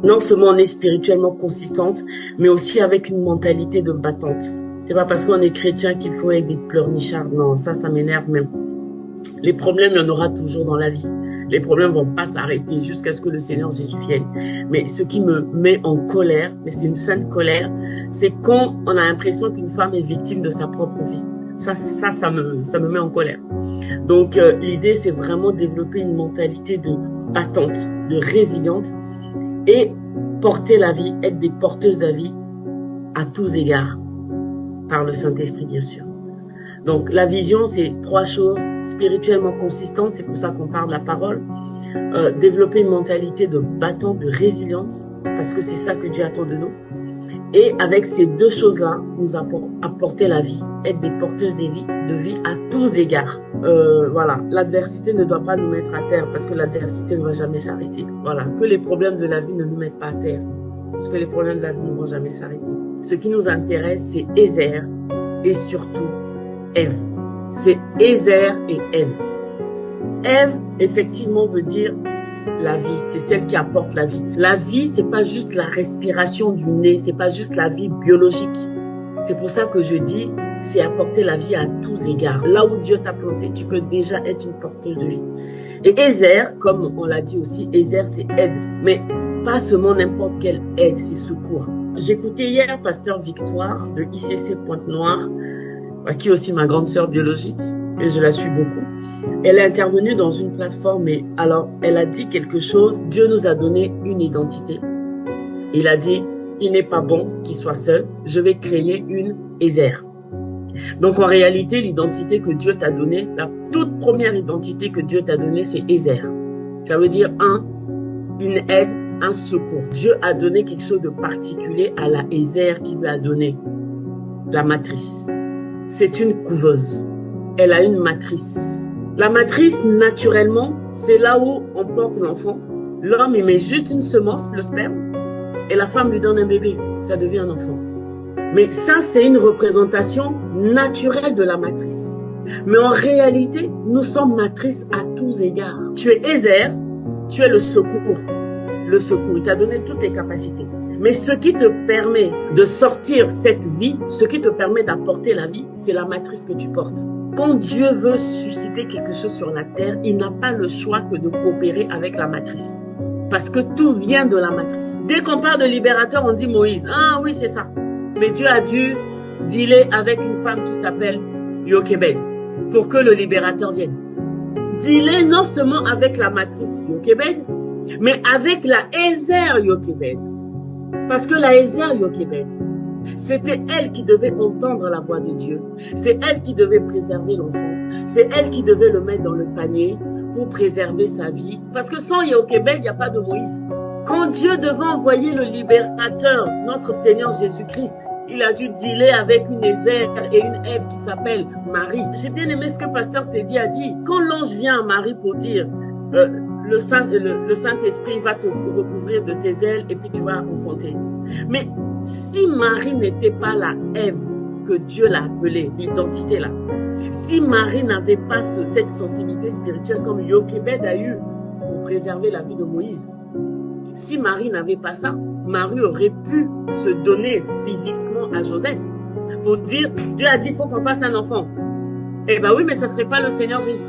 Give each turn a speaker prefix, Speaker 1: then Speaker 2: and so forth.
Speaker 1: Non seulement on est spirituellement consistante, mais aussi avec une mentalité de battante. C'est pas parce qu'on est chrétien qu'il faut être des pleurnichards. Non, ça m'énerve même. Les problèmes, il y en aura toujours dans la vie. Les problèmes vont pas s'arrêter jusqu'à ce que le Seigneur Jésus vienne. Mais ce qui me met en colère, mais c'est une sainte colère, c'est quand on a l'impression qu'une femme est victime de sa propre vie. Ça me met en colère. Donc, l'idée, c'est vraiment développer une mentalité de battante, de résiliente et porter la vie, être des porteuses de la vie à tous égards, par le Saint-Esprit, bien sûr. Donc, la vision, c'est 3 choses spirituellement consistantes, c'est pour ça qu'on parle de la parole. Développer une mentalité de battant, de résilience, parce que c'est ça que Dieu attend de nous. Et avec ces 2 choses-là, nous apporter la vie, être des porteuses de vie à tous égards. Voilà, l'adversité ne doit pas nous mettre à terre, parce que l'adversité ne va jamais s'arrêter. Voilà, que les problèmes de la vie ne nous mettent pas à terre, parce que les problèmes de la vie ne vont jamais s'arrêter. Ce qui nous intéresse, c'est Ézère et surtout Ève. C'est Ézère et Ève. Ève, effectivement, veut dire la vie. C'est celle qui apporte la vie. La vie, c'est pas juste la respiration du nez. C'est pas juste la vie biologique. C'est pour ça que je dis, c'est apporter la vie à tous égards. Là où Dieu t'a planté, tu peux déjà être une porteuse de vie. Et Ézère, comme on l'a dit aussi, Ézère, c'est aide. Mais pas seulement n'importe quelle aide, c'est secours. J'écoutais hier Pasteur Victoire de ICC Pointe-Noire, qui est aussi ma grande sœur biologique, et je la suis beaucoup. Elle est intervenue dans une plateforme et alors elle a dit quelque chose. Dieu nous a donné une identité. Il a dit, il n'est pas bon qu'il soit seul, je vais créer une Ézère. Donc en réalité, l'identité que Dieu t'a donnée, la toute première identité que Dieu t'a donnée, c'est Ézère. Ça veut dire une aide, un secours. Dieu a donné quelque chose de particulier à la Ézère qu'il lui a donné, la matrice. C'est une couveuse. Elle a une matrice. La matrice, naturellement, c'est là où on porte l'enfant. L'homme, il met juste une semence, le sperme, et la femme lui donne un bébé. Ça devient un enfant. Mais ça, c'est une représentation naturelle de la matrice. Mais en réalité, nous sommes matrices à tous égards. Tu es Ézère, tu es le secours. Le secours, il t'a donné toutes les capacités. Mais ce qui te permet de sortir cette vie, ce qui te permet d'apporter la vie, c'est la matrice que tu portes. Quand Dieu veut susciter quelque chose sur la terre, il n'a pas le choix que de coopérer avec la matrice. Parce que tout vient de la matrice. Dès qu'on parle de libérateur, on dit Moïse. Ah oui, c'est ça. Mais Dieu a dû dealer avec une femme qui s'appelle Jochebed pour que le libérateur vienne. Dealer non seulement avec la matrice Jochebed, mais avec la Ézère Jochebed. Parce que la Ézère Jochebed, c'était elle qui devait entendre la voix de Dieu. C'est elle qui devait préserver l'enfant. C'est elle qui devait le mettre dans le panier pour préserver sa vie. Parce que sans Jochebed, il n'y a pas de Moïse. Quand Dieu devait envoyer le libérateur, notre Seigneur Jésus-Christ, il a dû dealer avec une Ézère et une Ève qui s'appelle Marie. J'ai bien aimé ce que Pasteur Teddy a dit. Quand l'ange vient à Marie pour dire le Saint-Esprit va te recouvrir de tes ailes et puis tu vas enfanter. Mais si Marie n'était pas la Ève que Dieu l'a appelée, l'identité là, si Marie n'avait pas cette sensibilité spirituelle comme Jochebed a eu pour préserver la vie de Moïse, si Marie n'avait pas ça, Marie aurait pu se donner physiquement à Joseph pour dire, Dieu a dit, il faut qu'on fasse un enfant. Eh ben oui, mais ça serait pas le Seigneur Jésus.